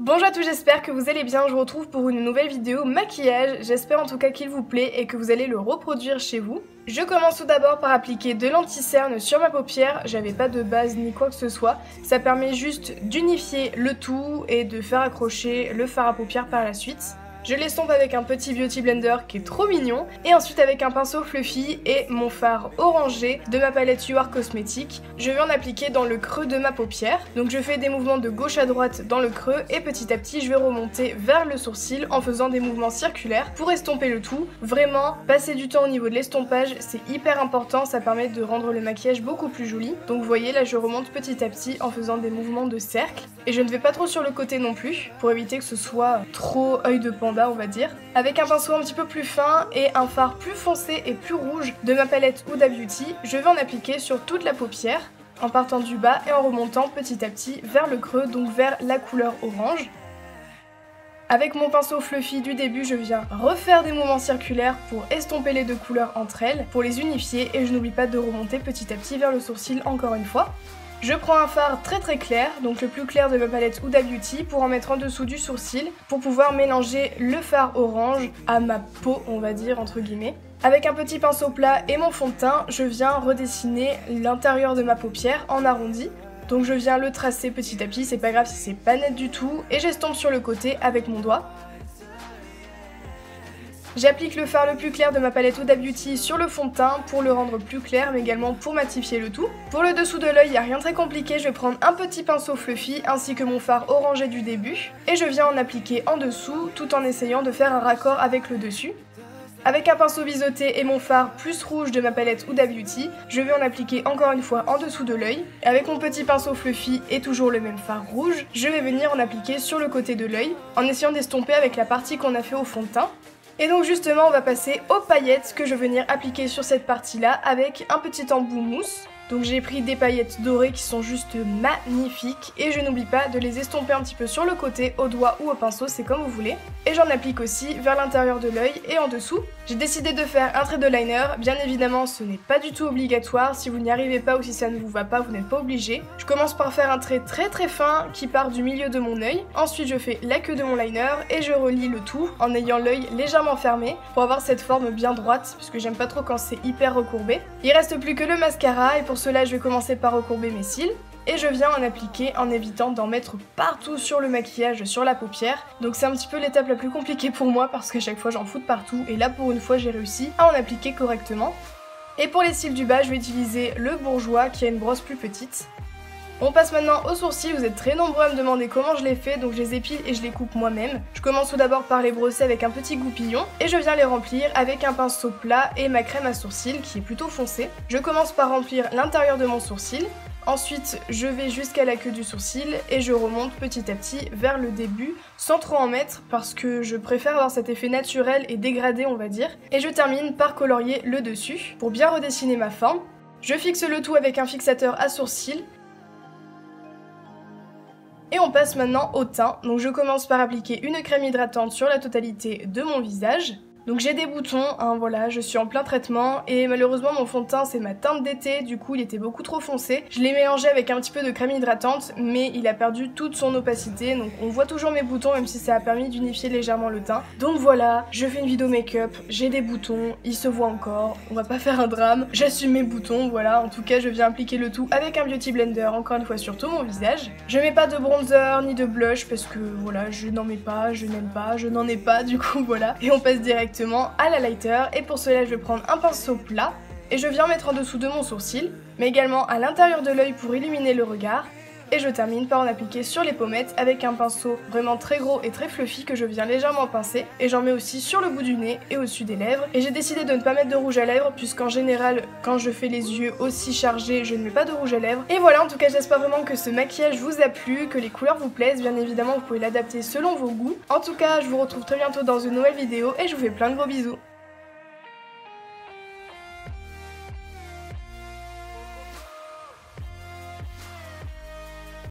Bonjour à tous, j'espère que vous allez bien, je vous retrouve pour une nouvelle vidéo maquillage, j'espère en tout cas qu'il vous plaît et que vous allez le reproduire chez vous. Je commence tout d'abord par appliquer de l'anti-cerne sur ma paupière, j'avais pas de base ni quoi que ce soit, ça permet juste d'unifier le tout et de faire accrocher le fard à paupières par la suite. Je l'estompe avec un petit beauty blender qui est trop mignon et ensuite avec un pinceau fluffy et mon fard orangé de ma palette You Are Cosmetics, je vais en appliquer dans le creux de ma paupière. Donc je fais des mouvements de gauche à droite dans le creux et petit à petit je vais remonter vers le sourcil en faisant des mouvements circulaires pour estomper le tout. Vraiment, passer du temps au niveau de l'estompage, c'est hyper important, ça permet de rendre le maquillage beaucoup plus joli. Donc vous voyez là je remonte petit à petit en faisant des mouvements de cercle et je ne vais pas trop sur le côté non plus pour éviter que ce soit trop œil de panda on va dire. Avec un pinceau un petit peu plus fin et un fard plus foncé et plus rouge de ma palette Huda Beauty, je vais en appliquer sur toute la paupière en partant du bas et en remontant petit à petit vers le creux, donc vers la couleur orange. Avec mon pinceau fluffy du début, je viens refaire des mouvements circulaires pour estomper les deux couleurs entre elles, pour les unifier et je n'oublie pas de remonter petit à petit vers le sourcil encore une fois. Je prends un fard très clair, donc le plus clair de ma palette Huda Beauty, pour en mettre en dessous du sourcil, pour pouvoir mélanger le fard orange à ma peau, on va dire, entre guillemets. Avec un petit pinceau plat et mon fond de teint, je viens redessiner l'intérieur de ma paupière en arrondi. Donc je viens le tracer petit à petit, c'est pas grave si c'est pas net du tout, et j'estompe sur le côté avec mon doigt. J'applique le fard le plus clair de ma palette Huda Beauty sur le fond de teint pour le rendre plus clair mais également pour matifier le tout. Pour le dessous de l'œil, il n'y a rien de très compliqué, je vais prendre un petit pinceau fluffy ainsi que mon fard orangé du début et je viens en appliquer en dessous tout en essayant de faire un raccord avec le dessus. Avec un pinceau biseauté et mon fard plus rouge de ma palette Huda Beauty, je vais en appliquer encore une fois en dessous de l'œil. Avec mon petit pinceau fluffy et toujours le même fard rouge, je vais venir en appliquer sur le côté de l'œil en essayant d'estomper avec la partie qu'on a fait au fond de teint. Et donc justement on va passer aux paillettes que je vais venir appliquer sur cette partie là avec un petit embout mousse. Donc j'ai pris des paillettes dorées qui sont juste magnifiques et je n'oublie pas de les estomper un petit peu sur le côté, au doigt ou au pinceau, c'est comme vous voulez. Et j'en applique aussi vers l'intérieur de l'œil et en dessous. J'ai décidé de faire un trait de liner, bien évidemment ce n'est pas du tout obligatoire, si vous n'y arrivez pas ou si ça ne vous va pas, vous n'êtes pas obligé. Je commence par faire un trait très fin qui part du milieu de mon œil, ensuite je fais la queue de mon liner et je relie le tout en ayant l'œil légèrement fermé pour avoir cette forme bien droite, puisque j'aime pas trop quand c'est hyper recourbé. Il reste plus que le mascara et pour cela je vais commencer par recourber mes cils. Et je viens en appliquer en évitant d'en mettre partout sur le maquillage, sur la paupière. Donc c'est un petit peu l'étape la plus compliquée pour moi parce qu'à chaque fois j'en fous de partout et là pour une fois j'ai réussi à en appliquer correctement. Et pour les cils du bas je vais utiliser le bourgeois qui a une brosse plus petite. On passe maintenant aux sourcils, vous êtes très nombreux à me demander comment je les fais, donc je les épile et je les coupe moi-même. Je commence tout d'abord par les brosser avec un petit goupillon et je viens les remplir avec un pinceau plat et ma crème à sourcils qui est plutôt foncée. Je commence par remplir l'intérieur de mon sourcil. Ensuite, je vais jusqu'à la queue du sourcil et je remonte petit à petit vers le début sans trop en mettre parce que je préfère avoir cet effet naturel et dégradé on va dire. Et je termine par colorier le dessus pour bien redessiner ma forme. Je fixe le tout avec un fixateur à sourcils. Et on passe maintenant au teint. Donc je commence par appliquer une crème hydratante sur la totalité de mon visage. Donc j'ai des boutons, hein, voilà, je suis en plein traitement et malheureusement mon fond de teint c'est ma teinte d'été, du coup il était beaucoup trop foncé. Je l'ai mélangé avec un petit peu de crème hydratante mais il a perdu toute son opacité, donc on voit toujours mes boutons même si ça a permis d'unifier légèrement le teint. Donc voilà, je fais une vidéo make-up, j'ai des boutons, ils se voient encore, on va pas faire un drame, j'assume mes boutons, voilà, en tout cas je viens appliquer le tout avec un beauty blender encore une fois sur tout mon visage. Je mets pas de bronzer ni de blush parce que voilà, je n'en mets pas, je n'aime pas, je n'en ai pas du coup voilà. Et on passe directement à la lighter et pour cela je vais prendre un pinceau plat et je viens mettre en dessous de mon sourcil mais également à l'intérieur de l'œil pour illuminer le regard et je termine par en appliquer sur les pommettes avec un pinceau vraiment très gros et très fluffy que je viens légèrement pincer et j'en mets aussi sur le bout du nez et au-dessus des lèvres et j'ai décidé de ne pas mettre de rouge à lèvres puisqu'en général quand je fais les yeux aussi chargés je ne mets pas de rouge à lèvres et voilà, en tout cas j'espère vraiment que ce maquillage vous a plu, que les couleurs vous plaisent, bien évidemment vous pouvez l'adapter selon vos goûts. En tout cas je vous retrouve très bientôt dans une nouvelle vidéo et je vous fais plein de gros bisous.